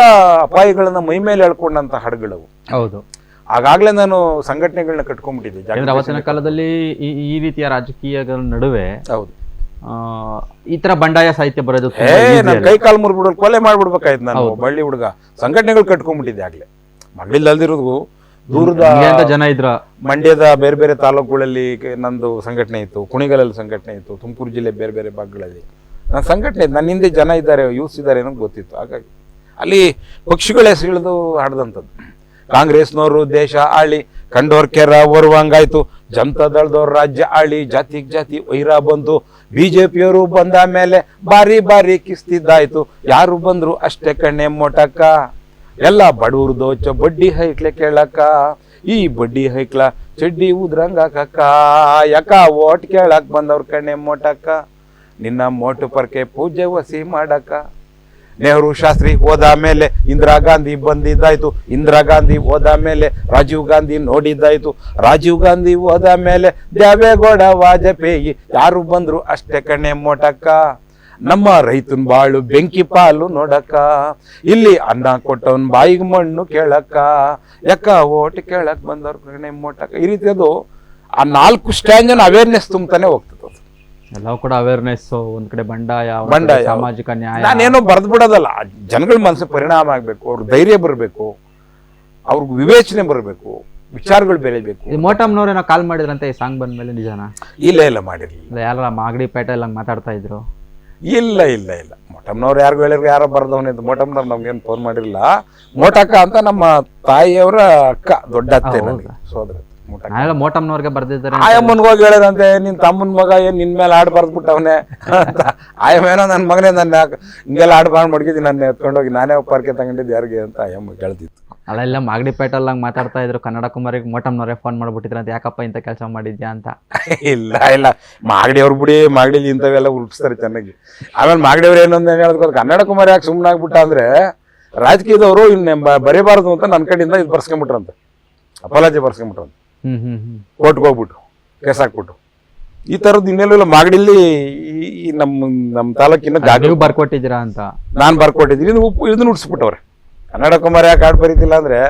ಅಪಾಯಗಳನ್ನ ಮೈ ಮೇಲೆ ಎಳ್ಕೊಂಡಂತ ಹಾಡುಗಳವು. ಹೌದು. ಆಗಾಗ್ಲೇ ನಾನು ಸಂಘಟನೆಗಳನ್ನ ಕಟ್ಕೊಂಡ್ಬಿಟ್ಟಿದ್ದೆ. ಅವತ್ತಿನ ಕಾಲದಲ್ಲಿ ಈ ರೀತಿಯ ರಾಜಕೀಯಗಳ ನಡುವೆ ಹೌದು ಈ ತರ ಬಂಡಾಯ ಸಾಹಿತ್ಯ ಬರೋದು ನಾನು ಕೈ ಕಾಲು ಮುರ್ಬಿಡೋದು, ಕೊಲೆ ಮಾಡ್ಬಿಡ್ಬೇಕಾಯ್ತು. ನಾನು ಬಳ್ಳಿ ಹುಡುಗ ಸಂಘಟನೆಗಳು ಕಟ್ಕೊಂಡ್ಬಿಟ್ಟಿದ್ದೆ ಆಗ್ಲೇ. ಮಗಳಿಲ್ದಿರೋದು ದೂರದ ಜನ ಇದ್ರ ಮಂಡ್ಯದ ಬೇರೆ ಬೇರೆ ತಾಲೂಕುಗಳಲ್ಲಿ ನಂದು ಸಂಘಟನೆ ಇತ್ತು, ಕುಣಿಗಲಲ್ಲಿ ಸಂಘಟನೆ ಇತ್ತು, ತುಮಕೂರು ಜಿಲ್ಲೆ ಬೇರೆ ಬೇರೆ ಭಾಗಗಳಲ್ಲಿ ನನ್ನ ಸಂಘಟನೆ ಇತ್ತು. ನನ್ನ ಹಿಂದೆ ಜನ ಇದ್ದಾರೆ, ಯೂತ್ಸ್ ಇದ್ದಾರೆ ಅನ್ನೋದು ಗೊತ್ತಿತ್ತು. ಹಾಗಾಗಿ ಅಲ್ಲಿ ಪಕ್ಷಿಗಳ ಹೆಸರಿಳಿದು ಹಾಡ್ದಂಥದ್ದು. ಕಾಂಗ್ರೆಸ್ನವರು ದೇಶ ಆಳಿ, ಕಂಡೋರ್ ಕೆರ ಬರುವಂಗಾಯ್ತು, ಜನತಾ ದಳದವ್ರ ರಾಜ್ಯ ಆಳಿ, ಜಾತಿಗೆ ಜಾತಿ ವೈರ ಬಂತು, BJPಯವರು ಬಂದ ಮೇಲೆ ಬಾರಿ ಬಾರಿ ಕಿಸ್ತಿದ್ದಾಯ್ತು, ಯಾರು ಬಂದ್ರು ಅಷ್ಟೇ ಕಣ್ಣೆ ಮೋಟಕ್ಕ, ಎಲ್ಲ ಬಡವ್ರು ದೋಚ ಬಡ್ಡಿ ಹೈಕ್ಲೆ ಕೇಳಕ್ಕ, ಈ ಬಡ್ಡಿ ಹೈಕ್ಲ ಚಡ್ಡಿ ಉದ್ರಂಗಾಕಕ್ಕ, ಯಾಕ ಓಟ್ ಕೇಳಕ್ ಬಂದವ್ರ ಕಣ್ಣೆ ಮೋಟಕ್ಕ, ನಿನ್ನ ಮೋಟು ಪರ್ಕೆ ಪೂಜೆ ವಸಿ ಮಾಡಕ್ಕ. ನೆಹರು ಶಾಸ್ತ್ರಿ ಹೋದ ಮೇಲೆ ಇಂದಿರಾ ಗಾಂಧಿ ಬಂದಿದ್ದಾಯ್ತು, ಇಂದಿರಾ ಗಾಂಧಿ ಹೋದ ಮೇಲೆ ರಾಜೀವ್ ಗಾಂಧಿ ನೋಡಿದ್ದಾಯ್ತು, ರಾಜೀವ್ ಗಾಂಧಿ ಹೋದ ಮೇಲೆ ದೇವೇಗೌಡ ವಾಜಪೇಯಿ, ಯಾರು ಬಂದ್ರು ಅಷ್ಟೇ ಕಣ್ಣೆ ಮೋಟಕ್ಕ, ನಮ್ಮ ರೈತನ್ ಬಾಳು ಬೆಂಕಿ ಪಾಲು ನೋಡಕ್ಕ, ಇಲ್ಲಿ ಅನ್ನ ಕೊಟ್ಟವನ್ ಬಾಯಿಗೆ ಮಣ್ಣು ಕೇಳಕ್ಕ, ಯಾಕ ಓಟ್ ಕೇಳಕ್ ಬಂದವ್ರ ಕಣ್ಣೆ ಮೋಟಕ್ಕ. ಈ ರೀತಿ ಅದು ಆ 4 ಸ್ಟ್ಯಾಂಜನ್ ಅವೇರ್ನೆಸ್ ತುಂಬತಾನೆ ಹೋಗ್ತದೆ. ಎಲ್ಲವೂ ಕೂಡ ಅವೇರ್ನೆಸ್, ಒಂದ್ ಕಡೆ ಬಂಡಾಯ, ಸಾಮಾಜಿಕ ನ್ಯಾಯ. ನಾನೇನೋ ಬರೆದು ಬಿಡೋದಲ್ಲ, ಜನಗಳ ಮನಸ್ಸು ಪರಿಣಾಮ ಆಗ್ಬೇಕು, ಅವ್ರ ಧೈರ್ಯ ಬರಬೇಕು, ಅವ್ರಿಗೆ ವಿವೇಚನೆ ಬರಬೇಕು, ವಿಚಾರಗಳು ಬೆಳಿಬೇಕು. ಮೋಟಮ್ನವ್ರೇನೋ ಕಾಲ್ ಮಾಡಿದ್ರಂತೆ ಈ ಸಾಂಗ್ ಬಂದ್ಮೇಲೆ, ನಿಜಾನ? ಇಲ್ಲ ಮಾಡಿರ್ಲಿಲ್ಲ. ಯಾರ ಮಾಗಡಿ ಪೇಟೆ ಎಲ್ಲ ಮಾತಾಡ್ತಾ ಇದ್ರು? ಇಲ್ಲ ಮೋಟಮ್ನವ್ರು ಯಾರಿಗೂ ಹೇಳಿದ್ರು, ಯಾರೋ ಬರ್ದವನಿದ್ದು. ಮೋಟಮ್ನವ್ರು ನಮ್ಗೇನು ಫೋನ್ ಮಾಡಿರಲಿಲ್ಲ. ಮೋಟಕ್ಕ ಅಂತ ನಮ್ಮ ತಾಯಿಯವರ ಅಕ್ಕ, ದೊಡ್ಡ ಅತ್ತೆ, ನನಗೆ ಸೋದರ. ಮೋಟಮ್ನವ್ರಿಗೆ ಬರ್ದಿದ್ದಾರೆ. ಆಯಮ್ಮನ್ಗೆ ಹೋಗಿ ಹೇಳದಂತೆ, ನಿನ್ ತಮ್ಮನ ಮಗ ಏನ್ ನಿನ್ ಮೇಲೆ ಹಾಡು ಬರ್ದ್ಬಿಟ್ಟವನೇ ಅಂತ. ಆಯಮ್ಮೇನೋ ನನ್ನ ಮಗನೇ ನನ್ನ ಹಿಂಗೆಲ್ಲ ಹಾಡು ಬಾಳ್ ಮಡ್ಗಿದ್ದೀನಿ, ನನ್ನ ಎತ್ಕೊಂಡೋಗಿ ನಾನೇ ಪಾರ್ಕೆ ತಗೊಂಡಿದ್ದು ಯಾರಿಗೆ ಅಂತ ಆಯಮ್ಮ ಕೇಳ್ತಿತ್ತು. ಅಲ್ಲೆಲ್ಲ ಮಾಗಡಿ ಪೇಟೆಲ್ಲ ಮಾತಾಡ್ತಾ ಇದ್ರು, ಕನ್ನಡ ಕುಮಾರಿಗೆ ಮೋಟಮ್ನವರೇ ಫೋನ್ ಮಾಡ್ಬಿಟ್ಟಿದ್ರು ಅಂತ, ಯಾಕಪ್ಪ ಇಂಥ ಕೆಲಸ ಮಾಡಿದ್ಯಾ ಅಂತ. ಇಲ್ಲ ಮಾಗಡಿ ಅವ್ರು ಬಿಡಿ, ಮಾಗಡಿಲಿ ಇಂಥವೆಲ್ಲ ಉಲ್ಪಿಸ್ತಾರೆ ಚೆನ್ನಾಗಿ. ಆಮೇಲೆ ಮಾಗಡಿಯವ್ರು ಏನೊಂದು ಹೇಳೋದು, ಕನ್ನಡ ಕುಮಾರ್ ಯಾಕೆ ಸುಮ್ಮನೆ ಆಗ್ಬಿಟ್ಟ ಅಂದ್ರೆ, ರಾಜಕೀಯದವರು ಇನ್ನು ಬರೀಬಾರ್ದು ಅಂತ ನನ್ನ ಕಡೆಯಿಂದ ಇದು ಬರ್ಸ್ಕೊಂಡ್ಬಿಟ್ರಂತೆ, ಅಪಾಲಜಿ ಬರ್ಸ್ಕೊಂಡ್ಬಿಟ್ರಂತೆ. ಕೋರ್ಟ್ಗೆ ಹೋಗ್ಬಿಟ್ಟು ಕೇಸ್ ಹಾಕ್ಬಿಟ್ಟು. ಈ ತರದ್ದು ಇನ್ನೆಲ್ಲ ಮಾಗಡಿಲಿ ನಮ್ಮ ತಾಲೂಕಿನ ಬರ್ಕೊಟ್ಟಿದ್ದೀರಾ ಅಂತ ನಾನು ಬರ್ಕೊಟ್ಟಿದ್ದೀನಿ. ಇದನ್ನ ಉಡಿಸ್ಬಿಟ್ಟವ್ರೆ. ಕನ್ನಡ ಯಾಕೆ ಹಾಡು ಬರೀತಿಲ್ಲ ಅಂದ್ರೆ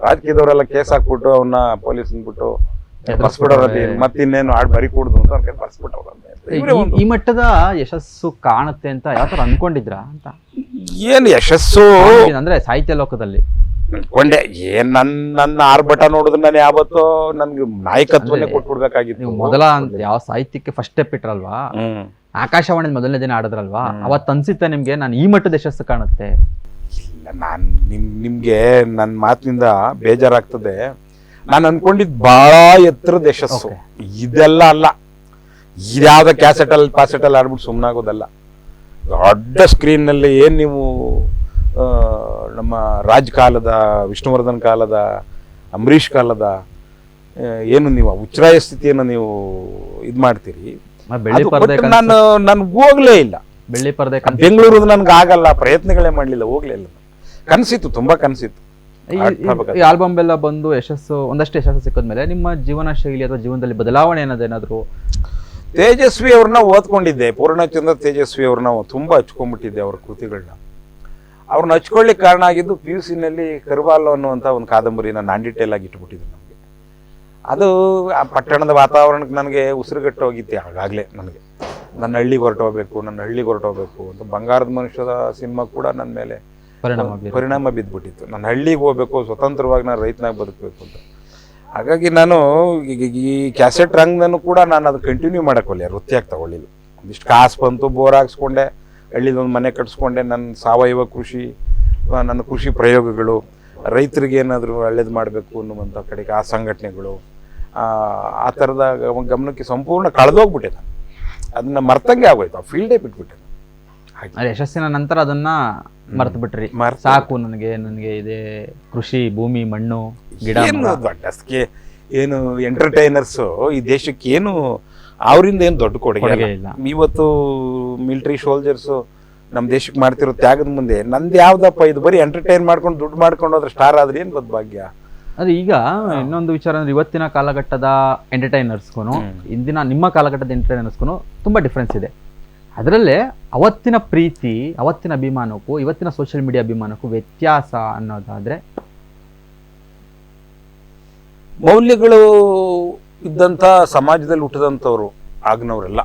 ರಾಜಕೀಯದವರೆಲ್ಲ ಕೇಸ್ ಹಾಕ್ಬಿಟ್ಟು ಅವನ್ನ ಪೊಲೀಸ್ ಅಂದ್ಬಿಟ್ಟು ಬರ್ಸ್ಬಿಡೋರಲ್ಲಿ ಮತ್ತಿನ್ನೇನು ಹಾಡು ಬರೀ ಕೂಡುದು ಅಂತ ಅವ್ರಿಗೆ ಬರ್ಸ್ಬಿಟ್ಟವ್ರೆ. ಈ ಮಟ್ಟದ ಯಶಸ್ಸು ಕಾಣುತ್ತೆ ಅಂತ ಯಾವ ತರ ಅನ್ಕೊಂಡಿದ್ರಾ ಅಂತ? ಏನ್ ಯಶಸ್ಸು ಅಂದ್ರೆ ಸಾಹಿತ್ಯ ಲೋಕದಲ್ಲಿ ಅನ್ಕೊಂಡೆ, ನನ್ನ ಆರ್ಭಟ ನೋಡಿದ್ರೆ ನಾನು ಯಾವತ್ತೋ ನನ್ಗೆ ನಾಯಕತ್ವನೇ ಕೊಟ್ಬಿಡ್ಬೇಕಾಗಿತ್ತು. ನೀವು ಮೊದಲ ಯಾವ ಸಾಹಿತ್ಯಕ್ಕೆ ಫಸ್ಟ್ ಸ್ಟೆಪ್ ಇಟ್ರಲ್ವಾ, ಆಕಾಶವಾಣಿ ಮೊದಲನೇ ದಿನ ಆಡಿದ್ರಲ್ವಾ, ಅವತ್ತು ಅನ್ಸುತ್ತೆ ನಿಮ್ಗೆ ನಾನು ಈ ಮಟ್ಟದ ಯಶಸ್ಸು ಕಾಣುತ್ತೆ? ಇಲ್ಲ, ನಾನ್ ನಿಮ್ಗೆ ನನ್ನ ಮಾತಿನಿಂದ ಬೇಜಾರಾಗ್ತದೆ. ನಾನು ಅನ್ಕೊಂಡಿದ್ ಬಹಳ ಎತ್ತರದ ಯಶಸ್ಸು ಇದೆಲ್ಲ ಅಲ್ಲ. ಇದ್ಯಾವ್ದ ಕ್ಯಾಸೆಟಲ್ಲಿ ಪಾಸೆಟಲ್ಲಿ ಆಡ್ಬಿಟ್ಟು ಸುಮ್ಮನಾಗೋದಲ್ಲ. ದೊಡ್ಡ ಸ್ಕ್ರೀನ್ ನಲ್ಲಿ ಏನ್ ನೀವು ನಮ್ಮ ರಾಜ್ ಕಾಲದ, ವಿಷ್ಣುವರ್ಧನ್ ಕಾಲದ, ಅಂಬರೀಷ್ ಕಾಲದ ಏನು ನೀವು ಉಚ್ಛ್ರಾಯ ಸ್ಥಿತಿಯನ್ನು ನೀವು ಇದ್ ಮಾಡ್ತೀರಿ. ನಾನು ಹೋಗ್ಲೇ ಇಲ್ಲ ಬೆಳ್ಳಿ ಪರದೆ. ಬೆಂಗಳೂರು ನನ್ಗೆ ಆಗಲ್ಲ, ಪ್ರಯತ್ನಗಳೇ ಮಾಡ್ಲಿಲ್ಲ, ಹೋಗ್ಲೇ ಇಲ್ಲ. ಕನಸಿತ್ತು, ತುಂಬಾ ಕನಸಿತ್ತು. ಈ ಆಲ್ಬಮ್ ಎಲ್ಲ ಬಂದು ಯಶಸ್ಸು, ಒಂದಷ್ಟು ಯಶಸ್ಸು ಸಿಕ್ಕದ್ಮೇಲೆ ನಿಮ್ಮ ಜೀವನ ಶೈಲಿ ಅಥವಾ ಜೀವನದಲ್ಲಿ ಬದಲಾವಣೆ ಏನಾದ್ರು? ತೇಜಸ್ವಿ ಅವ್ರನ್ನ ಓದ್ಕೊಂಡಿದ್ದೆ, ಪೂರ್ಣಚಂದ್ರ ತೇಜಸ್ವಿ ಅವ್ರನ್ನ ತುಂಬಾ ಹಚ್ಕೊಂಡ್ಬಿಟ್ಟಿದ್ದೆ ಅವ್ರ ಕೃತಿಗಳನ್ನ. ಅವ್ರನ್ನ ಹಚ್ಕೊಳ್ಳಿಕ್ಕೆ ಕಾರಣ ಆಗಿದ್ದು PUC ನಲ್ಲಿ ಕರ್ವಾಲೋ ಅನ್ನುವಂಥ ಒಂದು ಕಾದಂಬರಿನ ನಾನ್ ಡೀಟೇಲ್ ಆಗಿ ಇಟ್ಬಿಟ್ಟಿದ್ರು ನಮಗೆ. ಅದು ಆ ಪಟ್ಟಣದ ವಾತಾವರಣಕ್ಕೆ ನನಗೆ ಉಸಿರುಗಟ್ಟು ಹೋಗಿತ್ತೆ. ಆಗಾಗಲೇ ನನಗೆ ನನ್ನ ಹಳ್ಳಿಗೆ ಹೊರಟೋಗ್ಬೇಕು ಅಂತ. ಬಂಗಾರದ ಮನುಷ್ಯದ ಸಿನಿಮಾ ಕೂಡ ನನ್ನ ಮೇಲೆ ಪರಿಣಾಮ ಬಿದ್ದುಬಿಟ್ಟಿತ್ತು. ನನ್ನ ಹಳ್ಳಿಗೆ ಹೋಗ್ಬೇಕು, ಸ್ವತಂತ್ರವಾಗಿ ನಾನು ರೈತನಾಗಿ ಬದುಕಬೇಕು ಅಂತ. ಹಾಗಾಗಿ ನಾನು ಈ ಕ್ಯಾಸೆಟ್ ರಂಗನೂ ಕೂಡ ನಾನು ಅದು ಕಂಟಿನ್ಯೂ ಮಾಡೋಕ್ಕೋಲ್ಲ, ವೃತ್ತಿಯಾಗಿ ತಗೊಳ್ಳಿಲ್ಲ. ಒಂದಿಷ್ಟು ಕಾಸು ಬಂತು, ಬೋರ್ ಹಾಕ್ಸ್ಕೊಂಡೆ, ಹಳ್ಳಿದೊಂದು ಮನೆ ಕಟ್ಸ್ಕೊಂಡೆ. ನನ್ನ ಸಾವಯವ ಕೃಷಿ, ನನ್ನ ಕೃಷಿ ಪ್ರಯೋಗಗಳು, ರೈತರಿಗೆ ಏನಾದರೂ ಒಳ್ಳೇದು ಮಾಡಬೇಕು ಅನ್ನುವಂಥ ಕಡೆಗೆ ಆ ಸಂಘಟನೆಗಳು, ಆ ಥರದ ಗಮನಕ್ಕೆ ಸಂಪೂರ್ಣ ಕಳೆದೋಗ್ಬಿಟ್ಟೆ ನಾನು. ಅದನ್ನ ಮರ್ತಂಗೆ ಆಗೋಯ್ತು, ಆ ಫೀಲ್ಡೇ ಬಿಟ್ಬಿಟ್ಟೆ. ಯಶಸ್ಸಿನ ನಂತರ ಅದನ್ನ ಮರ್ತು ಬಿಟ್ರಿ, ಸಾಕು ನನಗೆ ಇದೇ ಕೃಷಿ, ಭೂಮಿ, ಮಣ್ಣು, ಗಿಡ. ಏನು ಎಂಟರ್ಟೈನರ್ಸು ಈ ದೇಶಕ್ಕೆ ಏನು ಅವರಿಂದ ಏನು ದೊಡ್ಡ ಕೊಡುಗೆ ಇಲ್ಲ. ಇವತ್ತು ಮಿಲಿಟರಿ ಸೋಲ್ಜರ್ಸು ನಮ್ಮ ದೇಶಕ್ಕೆ ಮಾಡ್ತಿರೋ ತ್ಯಾಗದ ಮುಂದೆ ನಂದು ಯಾವ್ದಪ್ಪ, ಇದು ಬರೀ ಎಂಟರ್ಟೈನ್ ಮಾಡ್ಕೊಂಡು ದುಡ್ಡು ಮಾಡ್ಕೊಂಡು ಹೋದ್ರೆ ಸ್ಟಾರ್ ಆದ್ರೆ ಏನು ಬದ್ ಭಾಗ್ಯ. ಅದು ಈಗ ಇನ್ನೊಂದು ವಿಚಾರ ಅಂದ್ರೆ, ಇವತ್ತಿನ ಕಾಲಘಟ್ಟದ ಎಂಟರ್ಟೈನರ್ಸ್ಗೂ ಇಂದಿನ ನಿಮ್ಮ ಕಾಲಘಟ್ಟದ ಎಂಟರ್ಟೈನರ್ಸ್ಗೂ ತುಂಬಾ ಡಿಫ್ರೆನ್ಸ್ ಇದೆ. ಅದರಲ್ಲೇ ಅವತ್ತಿನ ಪ್ರೀತಿ, ಅವತ್ತಿನ ಅಭಿಮಾನಕ್ಕೂ ಇವತ್ತಿನ ಸೋಷಿಯಲ್ ಮೀಡಿಯಾ ಅಭಿಮಾನಕ್ಕೂ ವ್ಯತ್ಯಾಸ ಅನ್ನೋದಾದ್ರೆ, ಮೌಲ್ಯಗಳು ಇದ್ದಂಥ ಸಮಾಜದಲ್ಲಿ ಹುಟ್ಟಿದಂಥವ್ರು ಆಗ್ನವರೆಲ್ಲ.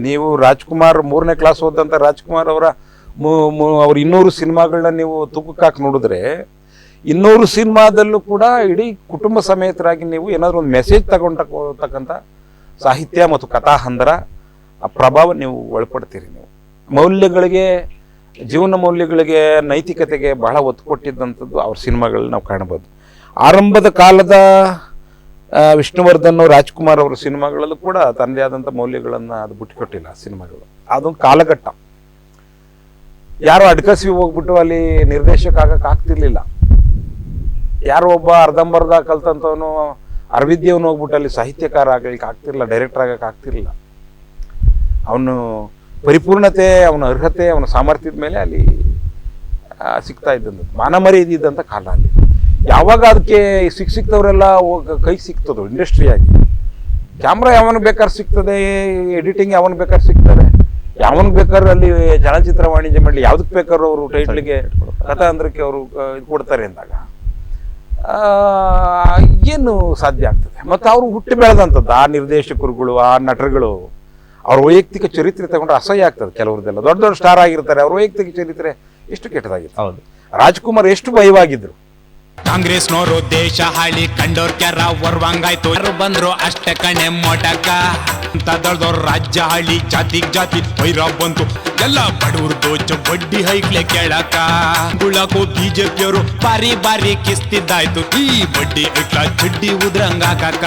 ನೀವು ರಾಜ್ಕುಮಾರ್ 3ನೇ ಕ್ಲಾಸ್ ಓದಂಥ ರಾಜ್ಕುಮಾರ್ ಅವರ ಅವ್ರ 200 ಸಿನಿಮಾಗಳನ್ನ ನೀವು ತೂಕಕ್ಕೆ ಹಾಕಿ ನೋಡಿದ್ರೆ, 200 ಸಿನಿಮಾದಲ್ಲೂ ಕೂಡ ಇಡೀ ಕುಟುಂಬ ಸಮೇತರಾಗಿ ನೀವು ಏನಾದರೂ ಒಂದು ಮೆಸೇಜ್ ತಗೊಂಡತಕ್ಕಂಥ ಸಾಹಿತ್ಯ ಮತ್ತು ಕಥಾ ಹಂದರ ಆ ಪ್ರಭಾವ ನೀವು ಒಳಪಡ್ತೀರಿ. ನೀವು ಮೌಲ್ಯಗಳಿಗೆ, ಜೀವನ ಮೌಲ್ಯಗಳಿಗೆ, ನೈತಿಕತೆಗೆ ಬಹಳ ಒತ್ತು ಕೊಟ್ಟಿದ್ದಂಥದ್ದು ಅವ್ರ ಸಿನಿಮಾಗಳಲ್ಲಿ ನಾವು ಕಾಣಬಹುದು. ಆರಂಭದ ಕಾಲದ ವಿಷ್ಣುವರ್ಧನ್, ರಾಜ್ಕುಮಾರ್ ಅವರ ಸಿನಿಮಾಗಳಲ್ಲೂ ಕೂಡ ತನ್ನದೇ ಆದಂಥ ಮೌಲ್ಯಗಳನ್ನು ಅದು ಬಿಟ್ಟುಕೊಟ್ಟಿಲ್ಲ ಆ ಸಿನಿಮಾಗಳು. ಅದೊಂದು ಕಾಲಘಟ್ಟ. ಯಾರೋ ಅಡ್ಕಸಿ ಹೋಗ್ಬಿಟ್ಟು ಅಲ್ಲಿ ನಿರ್ದೇಶಕ ಆಗಕ್ಕೆ ಆಗ್ತಿರ್ಲಿಲ್ಲ. ಯಾರೋ ಒಬ್ಬ ಅರ್ಧಂಬರ್ಧ ಕಲ್ತಂಥವನು ಅರ್ವಿದ್ಯವನು ಹೋಗ್ಬಿಟ್ಟು ಅಲ್ಲಿ ಸಾಹಿತ್ಯಕಾರ ಆಗಲಿಕ್ಕೆ ಆಗ್ತಿರ್ಲಿಲ್ಲ, ಡೈರೆಕ್ಟರ್ ಆಗಕ್ಕೆ ಆಗ್ತಿರ್ಲಿಲ್ಲ. ಅವನು ಪರಿಪೂರ್ಣತೆ, ಅವನ ಅರ್ಹತೆ, ಅವನ ಸಾಮರ್ಥ್ಯದ ಮೇಲೆ ಅಲ್ಲಿ ಸಿಗ್ತಾ ಇದ್ದಂಥದ್ದು, ಮಾನಮರ್ಯಾದೆ ಇದ್ದಂಥ ಕಾಲ ಅಲ್ಲಿ. ಯಾವಾಗ ಅದಕ್ಕೆ ಸಿಕ್ತವರೆಲ್ಲ ಕೈ ಸಿಗ್ತದೋ ಇಂಡಸ್ಟ್ರಿಯಾಗಿ, ಕ್ಯಾಮ್ರಾ ಯಾವನಿಗೆ ಬೇಕಾದ್ರೆ ಸಿಗ್ತದೆ, ಎಡಿಟಿಂಗ್ ಯಾವನಿಗೆ ಬೇಕಾದ್ರೆ ಸಿಗ್ತದೆ, ಯಾವನಿಗೆ ಬೇಕಾದ್ರೆ ಅಲ್ಲಿ ಚಲನಚಿತ್ರ ವಾಣಿಜ್ಯ ಮಾಡಲಿ, ಯಾವುದಕ್ಕೆ ಬೇಕಾದ್ರೂ ಅವರು ಟೈಟ್ಲಿಗೆ, ಕಥಾ ಅಂದ್ರಕ್ಕೆ ಅವರು ಇದು ಕೊಡ್ತಾರೆ ಅಂದಾಗ ಏನು ಸಾಧ್ಯ ಆಗ್ತದೆ. ಮತ್ತು ಅವರು ಹುಟ್ಟಿ ಬೆಳೆದಂಥದ್ದು ಆ ನಿರ್ದೇಶಕರುಗಳು, ಆ ನಟರುಗಳು ಅವ್ರ ವೈಯಕ್ತಿಕ ಚರಿತ್ರೆ ತಗೊಂಡ್ರೆ ಅಸಹ್ಯ ಆಗ್ತದೆ ಕೆಲವ್ರದ್ದೆಲ್ಲ. ದೊಡ್ಡ ದೊಡ್ಡ ಸ್ಟಾರ್ ಆಗಿರ್ತಾರೆ, ಅವ್ರ ವೈಯಕ್ತಿಕ ಚರಿತ್ರೆ ಎಷ್ಟು ಕೆಟ್ಟದಾಗಿತ್ತು. ಹೌದು, ರಾಜ್ಕುಮಾರ್ ಎಷ್ಟು ಭಯವಾಗಿದ್ರು. ಕಾಂಗ್ರೆಸ್ನವರು ದೇಶ ಹಾಳಿ ಕಂಡೋರ್ ಕೆರ ವರ್ವಂಗಾಯ್ತು, ಯಾರು ಬಂದ್ರು ಅಷ್ಟೇ ಕಣೆ ಮೊಟಕ ಅಂತ ದೊಡ್ಡದವ್ರು ರಾಜ್ಯ ಹಾಳಿ ಜಾತಿ ವೈರ ಬಂತು, ಎಲ್ಲ ಬಡವ್ರು ದೋಚ ಬಡ್ಡಿ ಹೈಕ್ಲೆ ಕೇಳಕ ಗುಳಕು ಬಿಜೆಪಿಯವರು ಬಾರಿ ಕಿಸ್ತಿದ್ದಾಯ್ತು, ಈ ಬಡ್ಡಿ ಐಕ್ಲ ಚಡ್ಡಿ ಉದ್ರಂಗಾಕ.